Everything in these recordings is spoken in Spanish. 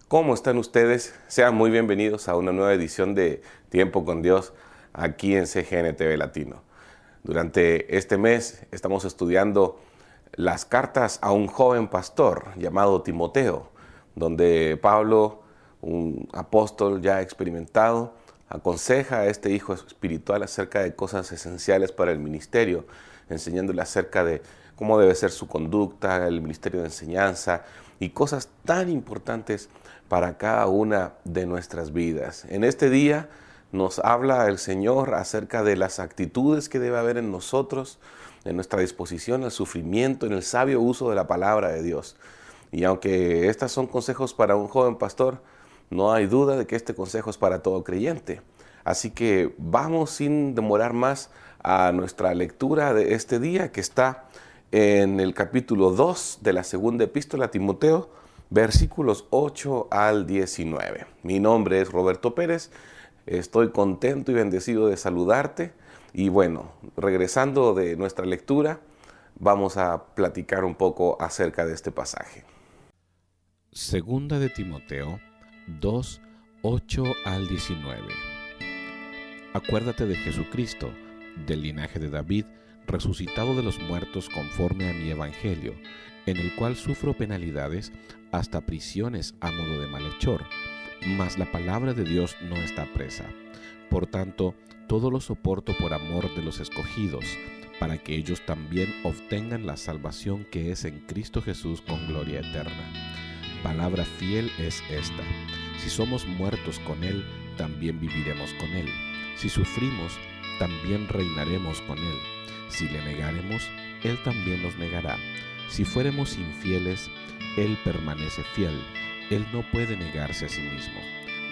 ¿Cómo están ustedes? Sean muy bienvenidos a una nueva edición de Tiempo con Dios aquí en CGN TV Latino. Durante este mes estamos estudiando las cartas a un joven pastor llamado Timoteo, donde Pablo, un apóstol ya experimentado, aconseja a este hijo espiritual acerca de cosas esenciales para el ministerio, enseñándole acerca de cómo debe ser su conducta, el ministerio de enseñanza y cosas tan importantes para cada una de nuestras vidas. En este día nos habla el Señor acerca de las actitudes que debe haber en nosotros, en nuestra disposición al sufrimiento, en el sabio uso de la palabra de Dios. Y aunque estos son consejos para un joven pastor, no hay duda de que este consejo es para todo creyente. Así que vamos sin demorar más a nuestra lectura de este día, que está en el capítulo 2 de la segunda epístola a Timoteo, versículos 8 al 19. Mi nombre es Roberto Pérez, estoy contento y bendecido de saludarte. Y bueno, regresando de nuestra lectura, vamos a platicar un poco acerca de este pasaje. Segunda de Timoteo 2, 8 al 19. Acuérdate de Jesucristo, del linaje de David, resucitado de los muertos conforme a mi evangelio, en el cual sufro penalidades, hasta prisiones a modo de malhechor, mas la palabra de Dios no está presa. Por tanto, todo lo soporto por amor de los escogidos, para que ellos también obtengan la salvación que es en Cristo Jesús con gloria eterna. Palabra fiel es esta: si somos muertos con Él, también viviremos con Él. Si sufrimos, también reinaremos con Él. Si le negaremos, Él también nos negará. Si fuéramos infieles, Él permanece fiel. Él no puede negarse a sí mismo.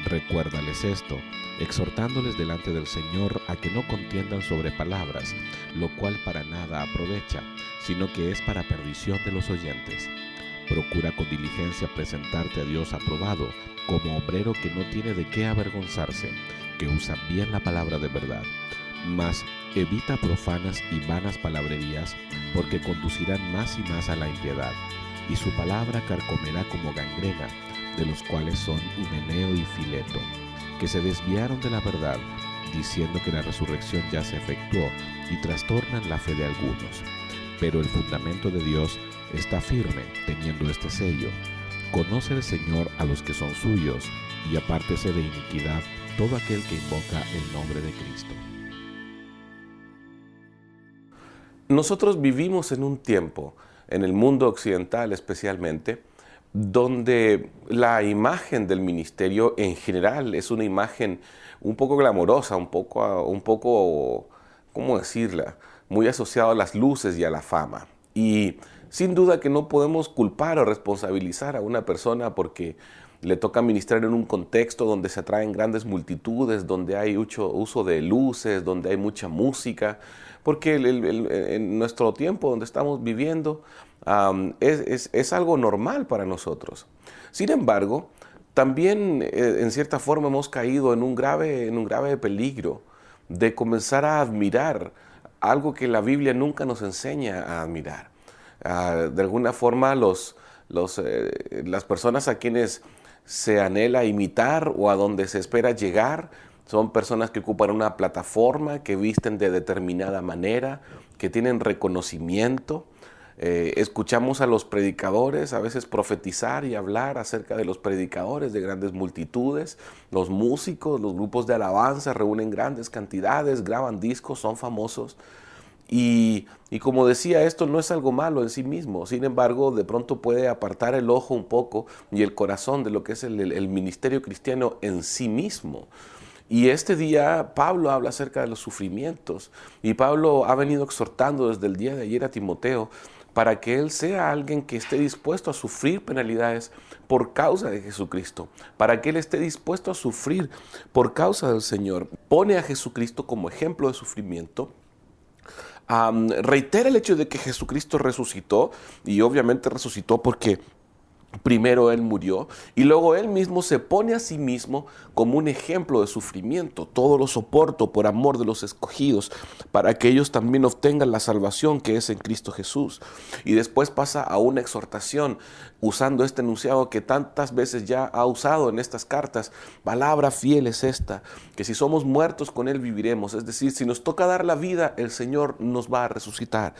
Recuérdales esto, exhortándoles delante del Señor a que no contiendan sobre palabras, lo cual para nada aprovecha, sino que es para perdición de los oyentes. Procura con diligencia presentarte a Dios aprobado, como obrero que no tiene de qué avergonzarse, que usa bien la palabra de verdad. Mas evita profanas y vanas palabrerías, porque conducirán más y más a la impiedad, y su palabra carcomerá como gangrena, de los cuales son Himeneo y Fileto, que se desviaron de la verdad, diciendo que la resurrección ya se efectuó, y trastornan la fe de algunos. Pero el fundamento de Dios está firme, teniendo este sello: conoce el Señor a los que son suyos, y apártese de iniquidad todo aquel que invoca el nombre de Cristo. Nosotros vivimos en un tiempo, en el mundo occidental especialmente, donde la imagen del ministerio en general es una imagen un poco glamorosa, ¿cómo decirla? Muy asociada a las luces y a la fama. Y sin duda que no podemos culpar o responsabilizar a una persona porque le toca ministrar en un contexto donde se atraen grandes multitudes, donde hay mucho uso de luces, donde hay mucha música, porque en nuestro tiempo donde estamos viviendo es algo normal para nosotros. Sin embargo, también en cierta forma hemos caído en un grave peligro de comenzar a admirar algo que la Biblia nunca nos enseña a admirar. De alguna forma las personas a quienes se anhela imitar o a donde se espera llegar son personas que ocupan una plataforma, que visten de determinada manera, que tienen reconocimiento. Escuchamos a los predicadores a veces profetizar y hablar acerca de los predicadores de grandes multitudes. Los músicos, los grupos de alabanza reúnen grandes cantidades, graban discos, son famosos. Y como decía, esto no es algo malo en sí mismo. Sin embargo, de pronto puede apartar el ojo un poco y el corazón de lo que es el ministerio cristiano en sí mismo. Y este día Pablo habla acerca de los sufrimientos, y Pablo ha venido exhortando desde el día de ayer a Timoteo para que él sea alguien que esté dispuesto a sufrir penalidades por causa de Jesucristo, para que él esté dispuesto a sufrir por causa del Señor. Pone a Jesucristo como ejemplo de sufrimiento. Reitera el hecho de que Jesucristo resucitó, y obviamente resucitó porque Primero Él murió y luego Él mismo se pone a sí mismo como un ejemplo de sufrimiento. Todo lo soporto por amor de los escogidos, para que ellos también obtengan la salvación que es en Cristo Jesús. Y después pasa a una exhortación usando este enunciado que tantas veces ya ha usado en estas cartas. Palabra fiel es esta, que si somos muertos con Él viviremos. Es decir, si nos toca dar la vida, el Señor nos va a resucitar.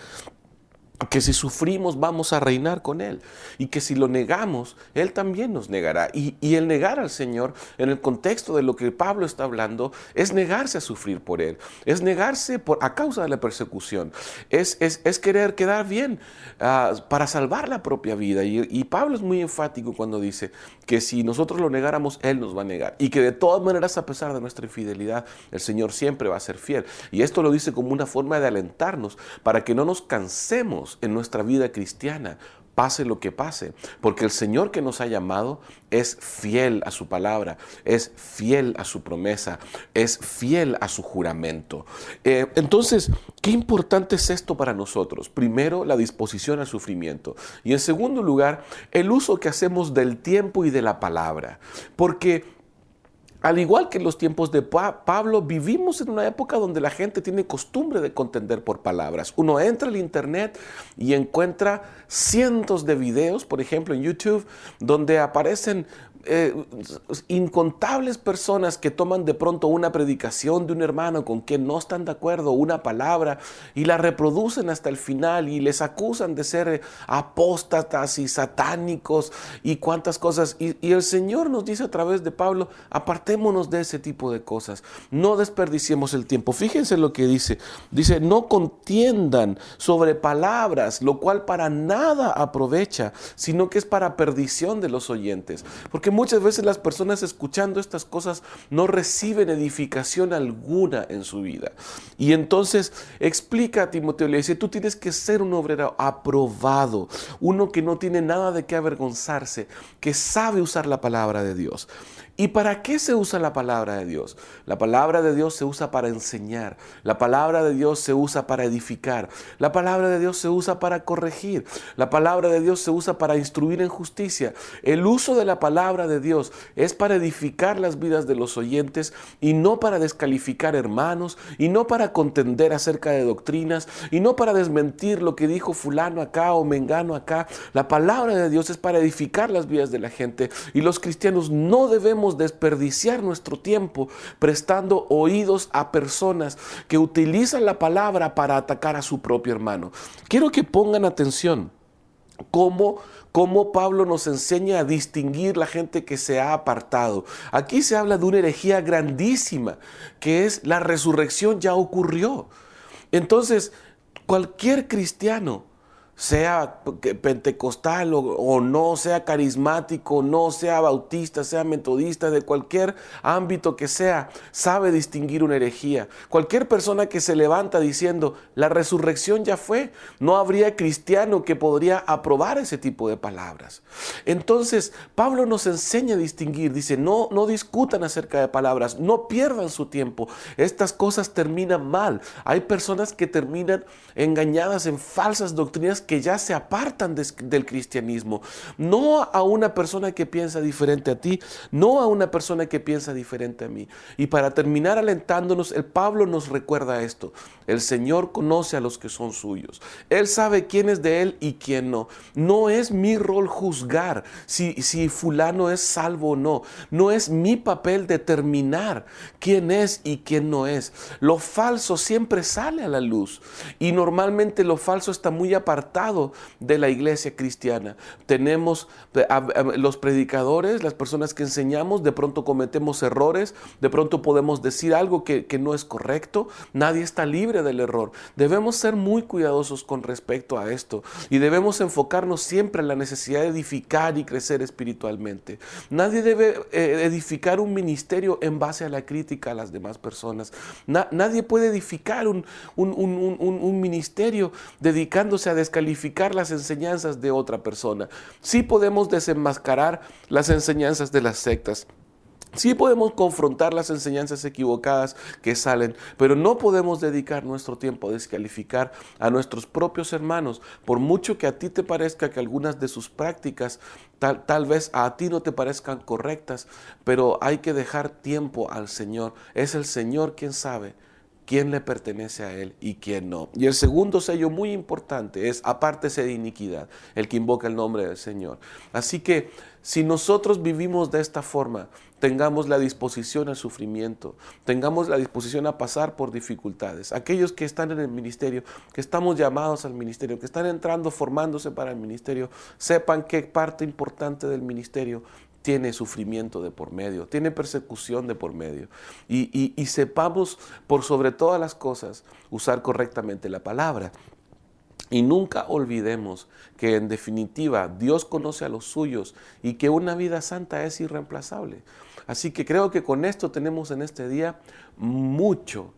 Que si sufrimos vamos a reinar con Él y que si lo negamos, Él también nos negará. Y el negar al Señor, en el contexto de lo que Pablo está hablando, es negarse a sufrir por Él, es negarse a causa de la persecución, es querer quedar bien para salvar la propia vida. Y Pablo es muy enfático cuando dice que si nosotros lo negáramos, Él nos va a negar y que de todas maneras, a pesar de nuestra infidelidad, el Señor siempre va a ser fiel. Y esto lo dice como una forma de alentarnos para que no nos cansemos en nuestra vida cristiana, pase lo que pase, porque el Señor que nos ha llamado es fiel a su palabra, es fiel a su promesa, es fiel a su juramento. Entonces, qué importante es esto para nosotros. Primero, la disposición al sufrimiento y en segundo lugar, el uso que hacemos del tiempo y de la palabra, porque al igual que en los tiempos de Pablo, vivimos en una época donde la gente tiene costumbre de contender por palabras. Uno entra al internet y encuentra cientos de videos, por ejemplo en YouTube, donde aparecen incontables personas que toman de pronto una predicación de un hermano con quien no están de acuerdo, una palabra, y la reproducen hasta el final y les acusan de ser apóstatas y satánicos y cuantas cosas. Y el Señor nos dice a través de Pablo, apartémonos de ese tipo de cosas, no desperdiciemos el tiempo. Fíjense lo que dice, no contiendan sobre palabras, lo cual para nada aprovecha, sino que es para perdición de los oyentes. Porque muchas veces las personas escuchando estas cosas no reciben edificación alguna en su vida. Y entonces explica a Timoteo, le dice, tú tienes que ser un obrero aprobado, uno que no tiene nada de qué avergonzarse, que sabe usar la palabra de Dios. ¿Y para qué se usa la palabra de Dios? La palabra de Dios se usa para enseñar, la palabra de Dios se usa para edificar, la palabra de Dios se usa para corregir, la palabra de Dios se usa para instruir en justicia. El uso de la palabra de Dios es para edificar las vidas de los oyentes y no para descalificar hermanos y no para contender acerca de doctrinas y no para desmentir lo que dijo fulano acá o mengano acá. La palabra de Dios es para edificar las vidas de la gente y los cristianos no debemos desperdiciar nuestro tiempo prestando oídos a personas que utilizan la palabra para atacar a su propio hermano. Quiero que pongan atención cómo Pablo nos enseña a distinguir la gente que se ha apartado. Aquí se habla de una herejía grandísima, que es la resurrección ya ocurrió. Entonces, cualquier cristiano, sea pentecostal o no, sea carismático, no, sea bautista, sea metodista, de cualquier ámbito que sea, sabe distinguir una herejía. Cualquier persona que se levanta diciendo, la resurrección ya fue, no habría cristiano que podría aprobar ese tipo de palabras. Entonces, Pablo nos enseña a distinguir, dice, no discutan acerca de palabras, no pierdan su tiempo, estas cosas terminan mal. Hay personas que terminan engañadas en falsas doctrinas que ya se apartan del cristianismo. No a una persona que piensa diferente a ti, no a una persona que piensa diferente a mí. Y para terminar alentándonos, el Pablo nos recuerda esto. El Señor conoce a los que son suyos. Él sabe quién es de Él y quién no. No es mi rol juzgar si fulano es salvo o no. No es mi papel determinar quién es y quién no es. Lo falso siempre sale a la luz y normalmente lo falso está muy apartado de la iglesia cristiana. Tenemos los predicadores, las personas que enseñamos, de pronto cometemos errores, de pronto podemos decir algo que no es correcto. Nadie está libre del error. Debemos ser muy cuidadosos con respecto a esto y debemos enfocarnos siempre en la necesidad de edificar y crecer espiritualmente. Nadie debe edificar un ministerio en base a la crítica a las demás personas. Nadie puede edificar un ministerio dedicándose a descalificar las enseñanzas de otra persona. Sí podemos desenmascarar las enseñanzas de las sectas. Sí podemos confrontar las enseñanzas equivocadas que salen, pero no podemos dedicar nuestro tiempo a descalificar a nuestros propios hermanos, por mucho que a ti te parezca que algunas de sus prácticas tal vez a ti no te parezcan correctas, pero hay que dejar tiempo al Señor. Es el Señor quien sabe quién le pertenece a Él y quién no. Y el segundo sello muy importante es apártese de iniquidad, el que invoca el nombre del Señor. Así que si nosotros vivimos de esta forma, tengamos la disposición al sufrimiento, tengamos la disposición a pasar por dificultades. Aquellos que están en el ministerio, que estamos llamados al ministerio, que están entrando, formándose para el ministerio, sepan que parte importante del ministerio tiene sufrimiento de por medio, tiene persecución de por medio. Y sepamos, por sobre todas las cosas, usar correctamente la palabra. Y nunca olvidemos que en definitiva Dios conoce a los suyos y que una vida santa es irreemplazable. Así que creo que con esto tenemos en este día mucho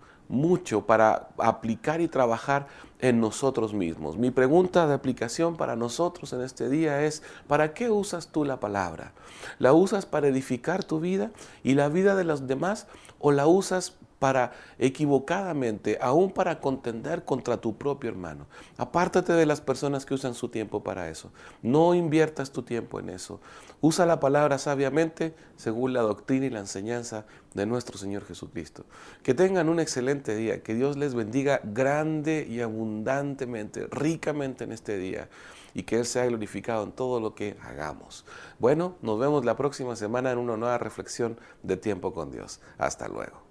para aplicar y trabajar en nosotros mismos. Mi pregunta de aplicación para nosotros en este día es: ¿para qué usas tú la palabra? ¿La usas para edificar tu vida y la vida de los demás, o la usas para equivocadamente, aún para contender contra tu propio hermano? Apártate de las personas que usan su tiempo para eso. No inviertas tu tiempo en eso. Usa la palabra sabiamente según la doctrina y la enseñanza de nuestro Señor Jesucristo. Que tengan un excelente día. Que Dios les bendiga grande y abundantemente, ricamente en este día. Y que Él sea glorificado en todo lo que hagamos. Bueno, nos vemos la próxima semana en una nueva reflexión de Tiempo con Dios. Hasta luego.